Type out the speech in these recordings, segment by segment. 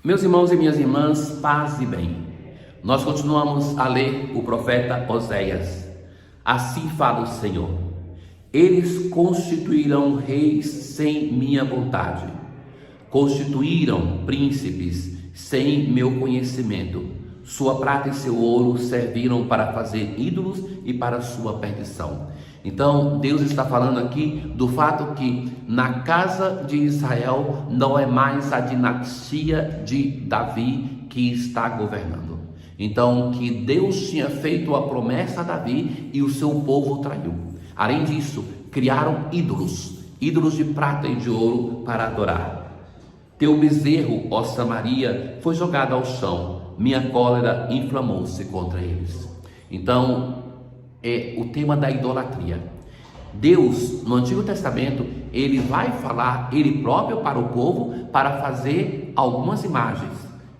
Meus irmãos e minhas irmãs, paz e bem. Nós continuamos a ler o profeta Oséias. Assim fala o Senhor: eles constituirão reis sem minha vontade, constituíram príncipes sem meu conhecimento. Sua prata e seu ouro serviram para fazer ídolos e para sua perdição. Então Deus está falando aqui do fato que na casa de Israel não é mais a dinastia de Davi que está governando. Então que Deus tinha feito a promessa a Davi e o seu povo traiu. Além disso, criaram ídolos de prata e de ouro para adorar. Teu bezerro, ó Samaria, foi jogado ao chão, minha cólera inflamou-se contra eles. Então é o tema da idolatria. Deus, no Antigo Testamento, ele vai falar ele próprio para o povo para fazer algumas imagens.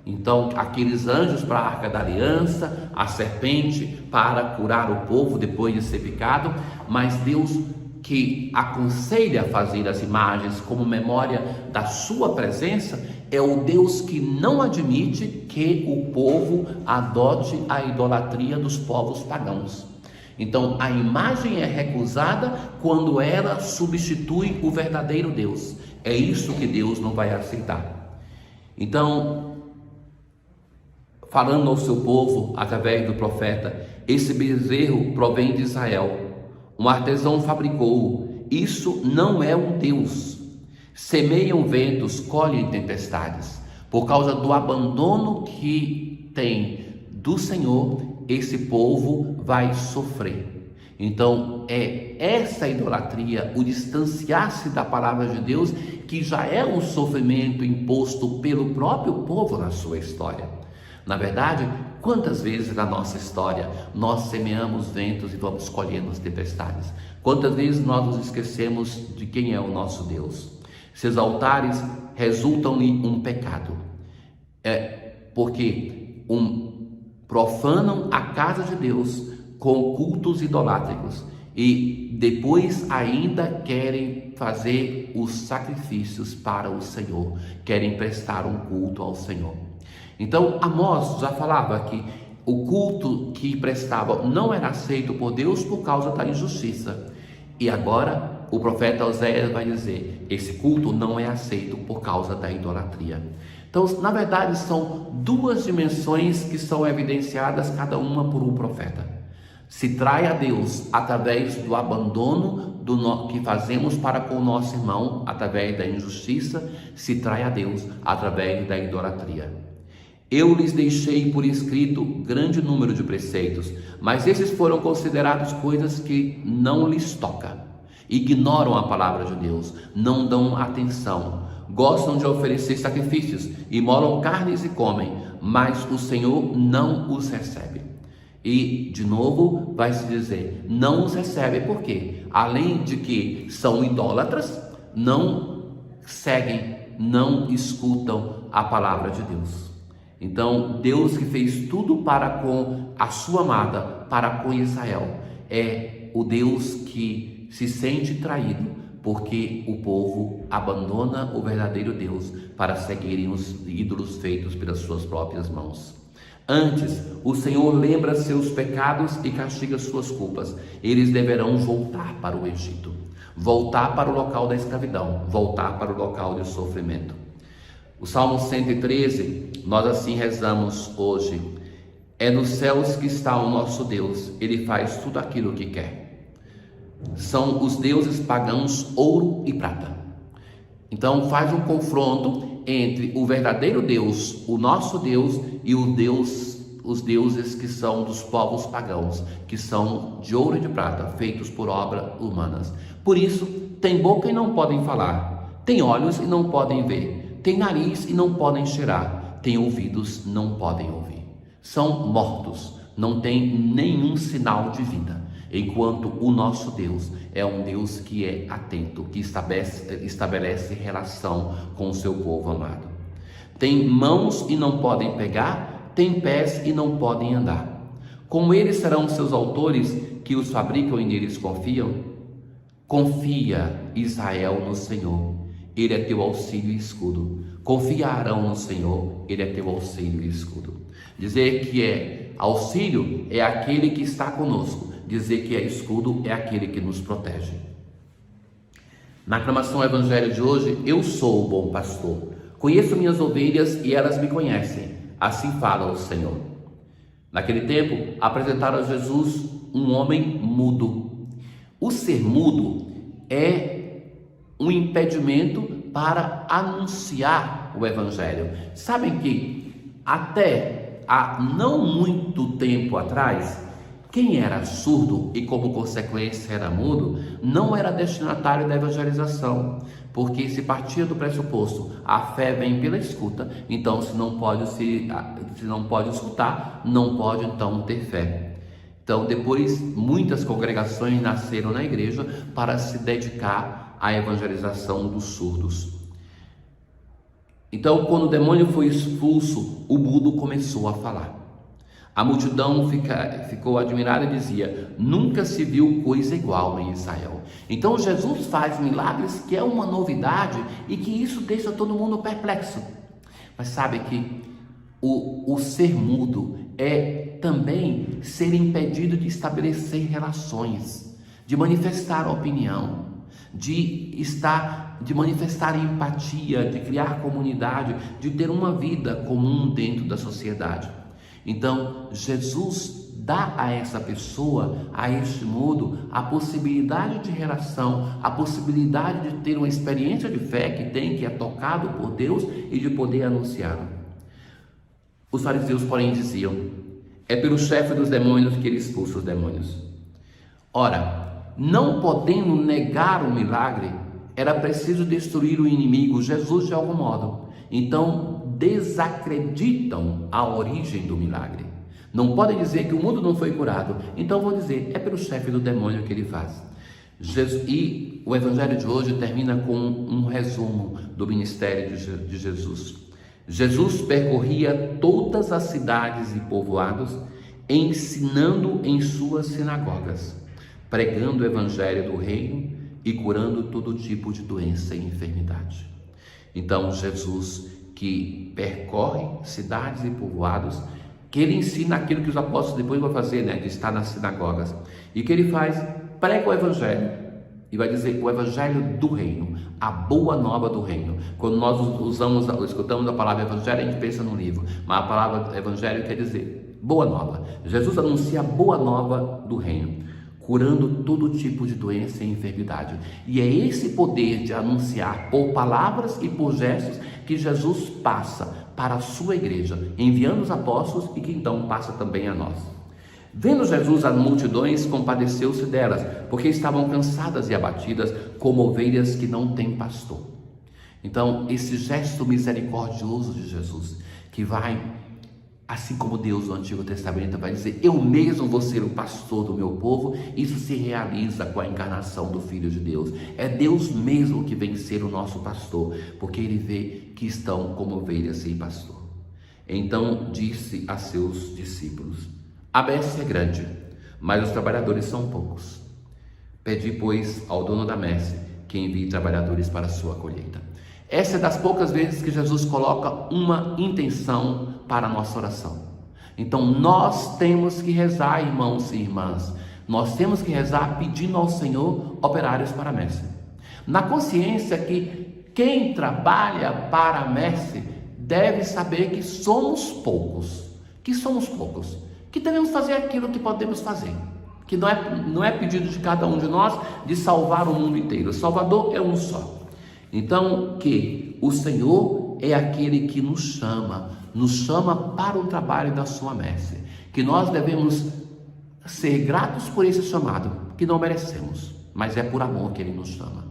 Então, aqueles anjos para a Arca da Aliança, a serpente para curar o povo depois de ser picado, mas Deus que aconselha a fazer as imagens como memória da sua presença, é o Deus que não admite que o povo adote a idolatria dos povos pagãos. Então a imagem é recusada quando ela substitui o verdadeiro Deus. É isso que Deus não vai aceitar. Então, falando ao seu povo através do profeta: esse bezerro provém de Israel, um artesão fabricou-o, isso não é um Deus. Semeiam ventos, colhem tempestades. Por causa do abandono que tem do Senhor, esse povo vai sofrer. Então é essa idolatria, o distanciar-se da palavra de Deus, que já é um sofrimento imposto pelo próprio povo na sua história. Na verdade, quantas vezes na nossa história nós semeamos ventos e vamos colhendo as tempestades? Quantas vezes nós nos esquecemos de quem é o nosso Deus? Seus altares resultam-lhe um pecado, porque profanam a casa de Deus com cultos idolátricos e depois ainda querem fazer os sacrifícios para o Senhor, querem prestar um culto ao Senhor. Então Amós já falava que o culto que prestavam não era aceito por Deus por causa da injustiça. E agora o profeta Oséias vai dizer: esse culto não é aceito por causa da idolatria. Então, na verdade, são duas dimensões que são evidenciadas, cada uma por um profeta. Se trai a Deus através do abandono que fazemos para com o nosso irmão, através da injustiça, se trai a Deus através da idolatria. Eu lhes deixei por escrito grande número de preceitos, mas esses foram considerados coisas que não lhes toca. Ignoram a palavra de Deus, não dão atenção, gostam de oferecer sacrifícios, imolam carnes e comem, mas o Senhor não os recebe. E de novo vai se dizer, não os recebe porque, além de que são idólatras, não seguem, não escutam a palavra de Deus. Então Deus que fez tudo para com a sua amada, para com Israel, é o Deus que se sente traído porque o povo abandona o verdadeiro Deus para seguirem os ídolos feitos pelas suas próprias mãos. Antes, o Senhor lembra seus pecados e castiga suas culpas. Eles deverão voltar para o Egito, voltar para o local da escravidão, voltar para o local de sofrimento. O Salmo 113, nós assim rezamos hoje: é nos céus que está o nosso Deus, Ele faz tudo aquilo que quer. São os deuses pagãos ouro e prata. Então faz um confronto entre o verdadeiro Deus, o nosso Deus, e os deuses que são dos povos pagãos, que são de ouro e de prata, feitos por obras humanas. Por isso, tem boca e não podem falar, tem olhos e não podem ver, tem nariz e não podem cheirar, tem ouvidos e não podem ouvir. São mortos, não tem nenhum sinal de vida. Enquanto o nosso Deus é um Deus que é atento, que estabelece relação com o seu povo amado. Tem mãos e não podem pegar, tem pés e não podem andar. Como eles serão seus autores que os fabricam e neles confiam? Confia, Israel, no Senhor, Ele é teu auxílio e escudo. Confiarão no Senhor, Ele é teu auxílio e escudo. Dizer que é auxílio é aquele que está conosco. Dizer que é escudo é aquele que nos protege. Na aclamação ao Evangelho de hoje, eu sou o bom pastor. Conheço minhas ovelhas e elas me conhecem. Assim fala o Senhor. Naquele tempo, apresentaram a Jesus um homem mudo. O ser mudo é um impedimento para anunciar o Evangelho. Sabem que até há não muito tempo atrás, quem era surdo e como consequência era mudo, não era destinatário da evangelização, porque se partia do pressuposto, a fé vem pela escuta, então se não pode escutar, não pode então ter fé. Então depois muitas congregações nasceram na igreja para se dedicar à evangelização dos surdos. Então quando o demônio foi expulso, o mudo começou a falar. A multidão ficou admirada e dizia: nunca se viu coisa igual em Israel. Então Jesus faz milagres que é uma novidade e que isso deixa todo mundo perplexo. Mas sabe que o ser mudo é também ser impedido de estabelecer relações, de manifestar opinião, de manifestar empatia, de criar comunidade, de ter uma vida comum dentro da sociedade. Então, Jesus dá a essa pessoa, a este mudo, a possibilidade de relação, a possibilidade de ter uma experiência de fé que é tocado por Deus e de poder anunciá-lo. Os fariseus, porém, diziam: é pelo chefe dos demônios que ele expulsa os demônios. Ora, não podendo negar o milagre, era preciso destruir o inimigo, Jesus, de algum modo. Então, desacreditam a origem do milagre. Não podem dizer que o mundo não foi curado. Então vão dizer: é pelo chefe do demônio que ele faz. E o Evangelho de hoje termina com um resumo do ministério de Jesus. Jesus percorria todas as cidades e povoados, ensinando em suas sinagogas, pregando o Evangelho do reino e curando todo tipo de doença e enfermidade. Então Jesus, que percorre cidades e povoados, que ele ensina aquilo que os apóstolos depois vão fazer, de estar nas sinagogas, e que ele faz, prega o Evangelho, e vai dizer o Evangelho do reino, a boa nova do reino. Quando nós escutamos a palavra Evangelho, a gente pensa no livro, mas a palavra Evangelho quer dizer boa nova. Jesus anuncia a boa nova do reino, curando todo tipo de doença e enfermidade. E é esse poder de anunciar por palavras e por gestos que Jesus passa para a sua igreja, enviando os apóstolos e que então passa também a nós. Vendo Jesus as multidões, compadeceu-se delas, porque estavam cansadas e abatidas, como ovelhas que não têm pastor. Então, esse gesto misericordioso de Jesus, que vai, assim como Deus no Antigo Testamento vai dizer: eu mesmo vou ser o pastor do meu povo, isso se realiza com a encarnação do Filho de Deus. É Deus mesmo que vem ser o nosso pastor, porque ele vê que estão como ovelhas sem pastor. Então disse a seus discípulos: a messe é grande, mas os trabalhadores são poucos. Pedi, pois, ao dono da messe que envie trabalhadores para a sua colheita. Essa é das poucas vezes que Jesus coloca uma intenção para a nossa oração. Então nós temos que rezar, irmãos e irmãs, nós temos que rezar pedindo ao Senhor operários para a messe, na consciência que quem trabalha para a messe deve saber que somos poucos, que devemos fazer aquilo que podemos fazer, que não é pedido de cada um de nós de salvar o mundo inteiro. O Salvador é um só. Então, que o Senhor é aquele que nos chama para o trabalho da sua messe, que nós devemos ser gratos por esse chamado, que não merecemos, mas é por amor que ele nos chama.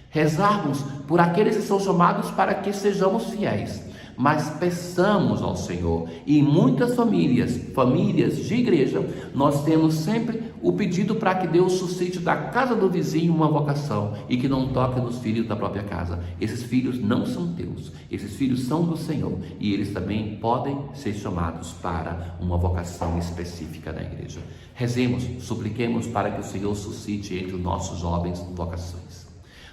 Rezarmos por aqueles que são chamados para que sejamos fiéis, mas peçamos ao Senhor. E em muitas famílias de igreja, nós temos sempre o pedido para que Deus suscite da casa do vizinho uma vocação e que não toque nos filhos da própria casa. Esses filhos não são teus, esses filhos são do Senhor, e eles também podem ser chamados para uma vocação específica na igreja. Rezemos, supliquemos para que o Senhor suscite entre os nossos jovens vocações.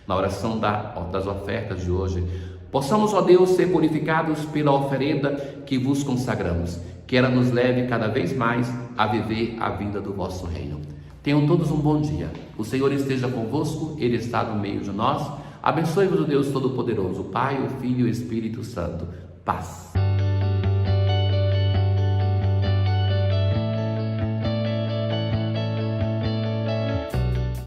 na oração das ofertas de hoje, possamos, ó Deus, ser purificados pela oferenda que vos consagramos, que ela nos leve cada vez mais a viver a vida do vosso reino. Tenham todos um bom dia. O Senhor esteja convosco, Ele está no meio de nós. Abençoe-vos o Deus Todo-Poderoso, o Pai, o Filho e o Espírito Santo. Paz.